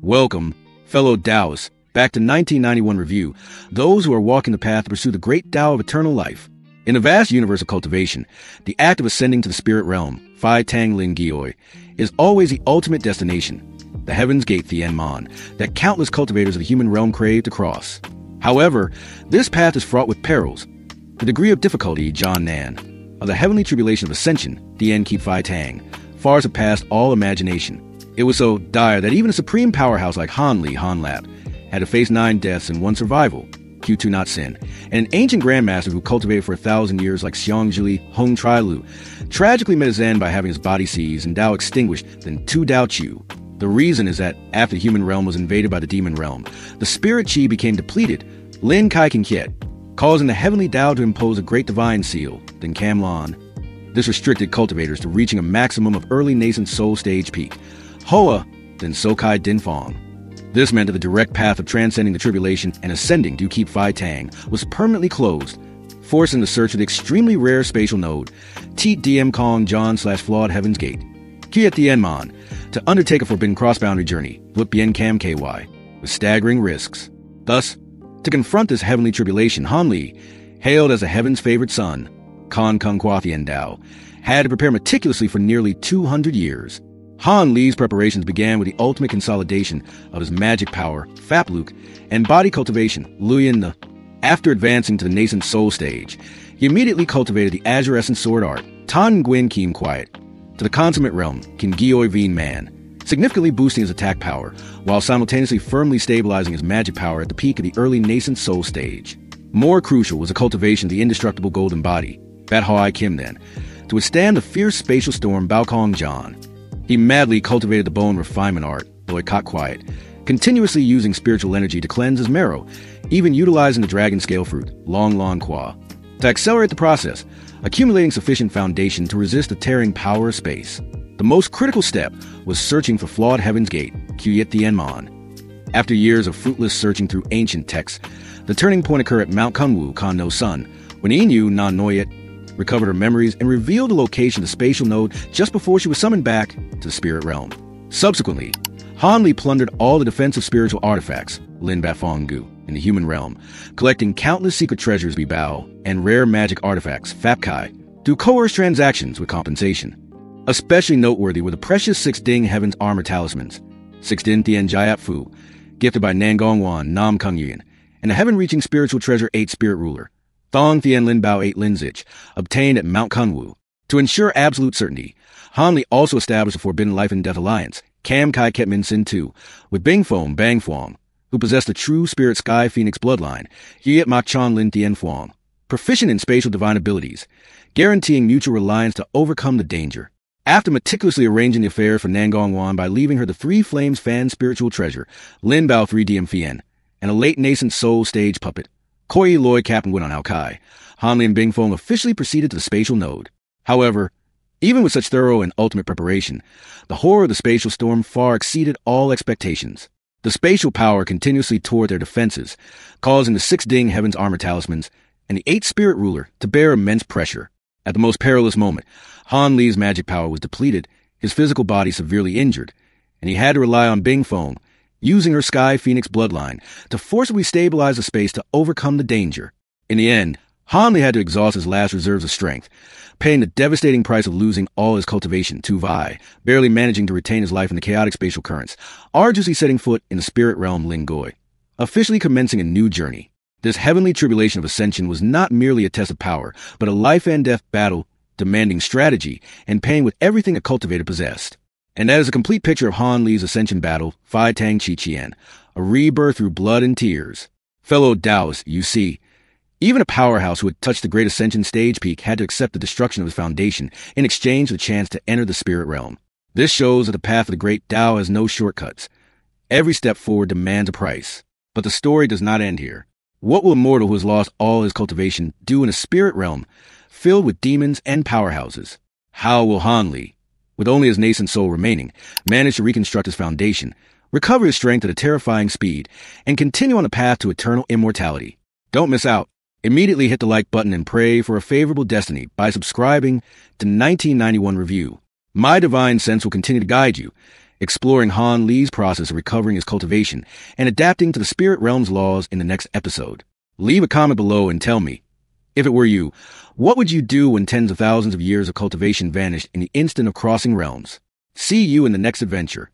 Welcome, fellow Taoists, back to 1991 Review, those who are walking the path to pursue the great Tao of eternal life. In the vast universe of cultivation, the act of ascending to the spirit realm, Phi Tang Lin Gioi, is always the ultimate destination, the Heaven's Gate Tianman, that countless cultivators of the human realm crave to cross. However, this path is fraught with perils. The degree of difficulty, John Nan, of the heavenly tribulation of Ascension, Dien Keep Phi Tang, far surpassed all imagination. It was so dire that even a supreme powerhouse like Han Lap had to face 9 deaths and 1 survival, Q2 Not Sin, and an ancient grandmaster who cultivated for 1,000 years like Xiong Zhili Hong Tri Lu, tragically met his end by having his body seized and Tao extinguished, then Tu Dao Chu. The reason is that after the human realm was invaded by the demon realm, the spirit chi became depleted, Lin Kai Kin Kiet, causing the heavenly Tao to impose a great divine seal, then Cam Lan. This restricted cultivators to reaching a maximum of early nascent soul stage peak, Hoa, then Sokai Din Fong. This meant that the direct path of transcending the tribulation and ascending to keep Phi Tang was permanently closed, forcing the search for the extremely rare spatial node, Teet DM Kong John/Flawed Heaven's Gate, Kiet Tianman, to undertake a forbidden cross-boundary journey, Wut Bien Cam KY, with staggering risks. Thus, to confront this heavenly tribulation, Han Li, hailed as the heaven's favorite son, Kan Kung Kwa Thien Dao, had to prepare meticulously for nearly 200 years. Han Li's preparations began with the ultimate consolidation of his magic power, Fap Luke, and body cultivation, Luyin the. After advancing to the nascent soul stage, he immediately cultivated the Azure Essence Sword Art, Tan Nguyen Kim Quiet, to the consummate realm, Kin Gioi Veen Man, significantly boosting his attack power, while simultaneously firmly stabilizing his magic power at the peak of the early nascent soul stage. More crucial was the cultivation of the indestructible golden body, Bat Hoi Kim then, to withstand the fierce spatial storm Bao Kong John. He madly cultivated the bone refinement art, Loi Kok Quiet, continuously using spiritual energy to cleanse his marrow, even utilizing the dragon scale fruit, Long Long Kwa, to accelerate the process, accumulating sufficient foundation to resist the tearing power of space. The most critical step was searching for Flawed Heaven's Gate, Kyet Tianman. After years of fruitless searching through ancient texts, the turning point occurred at Mount Kunwu, Kan No Sun, when Inu Nan Noyet recovered her memories and revealed the location of the spatial node just before she was summoned back to the spirit realm. Subsequently, Han Li plundered all the defensive spiritual artifacts, Lin Bat Fong Gu, in the human realm, collecting countless secret treasures Bibao and rare magic artifacts, Fap Kai, through coerced transactions with compensation. Especially noteworthy were the precious 6 Ding Heaven's Armor Talismans, 6 Din Tien Jayat Fu, gifted by Nangong Wan Nam Kung Yin, and the heaven-reaching spiritual treasure 8 Spirit Ruler, Thong Thien Lin Bao 8 Lin Zich, obtained at Mount Kunwu. To ensure absolute certainty, Han Li also established a Forbidden Life and Death Alliance, Cam Kai Ket Min Sin 2, with Bing Fong Bang Fuang, who possessed the true Spirit Sky Phoenix bloodline, Hiet Mak Chan Lin Tien Fuang, proficient in spatial divine abilities, guaranteeing mutual reliance to overcome the danger. After meticulously arranging the affairs for Nangong Wan by leaving her the 3 Flames Fan spiritual treasure, Lin Bao 3 DM Fien, and a late nascent soul stage puppet, Koi Loi Captain Win on Ao Kai, Han Li and Bing Fong officially proceeded to the spatial node. However, even with such thorough and ultimate preparation, the horror of the spatial storm far exceeded all expectations. The spatial power continuously tore their defenses, causing the 6 Ding Heaven's Armor Talismans and the 8 Spirit Ruler to bear immense pressure. At the most perilous moment, Han Li's magic power was depleted, his physical body severely injured, and he had to rely on Bing Fong, using her Sky Phoenix bloodline, to forcibly stabilize the space to overcome the danger. In the end, Han Li had to exhaust his last reserves of strength, paying the devastating price of losing all his cultivation, Tu Vai, barely managing to retain his life in the chaotic spatial currents, arduously setting foot in the spirit realm Lin Goi, officially commencing a new journey. This heavenly tribulation of ascension was not merely a test of power, but a life and death battle demanding strategy and paying with everything a cultivator possessed. And that is a complete picture of Han Li's ascension battle, Phi Tang Chi Chien, a rebirth through blood and tears. Fellow Taoists, you see, even a powerhouse who had touched the great ascension stage peak had to accept the destruction of his foundation in exchange for the chance to enter the spirit realm. This shows that the path of the great Tao has no shortcuts. Every step forward demands a price. But the story does not end here. What will a mortal who has lost all his cultivation do in a spirit realm filled with demons and powerhouses? How will Han Li, with only his nascent soul remaining, manage to reconstruct his foundation, recover his strength at a terrifying speed, and continue on the path to eternal immortality? Don't miss out. Immediately hit the like button and pray for a favorable destiny by subscribing to 1991 Review. My divine sense will continue to guide you, exploring Han Lee's process of recovering his cultivation and adapting to the spirit realm's laws in the next episode. Leave a comment below and tell me, if it were you, what would you do when tens of thousands of years of cultivation vanished in the instant of crossing realms? See you in the next adventure.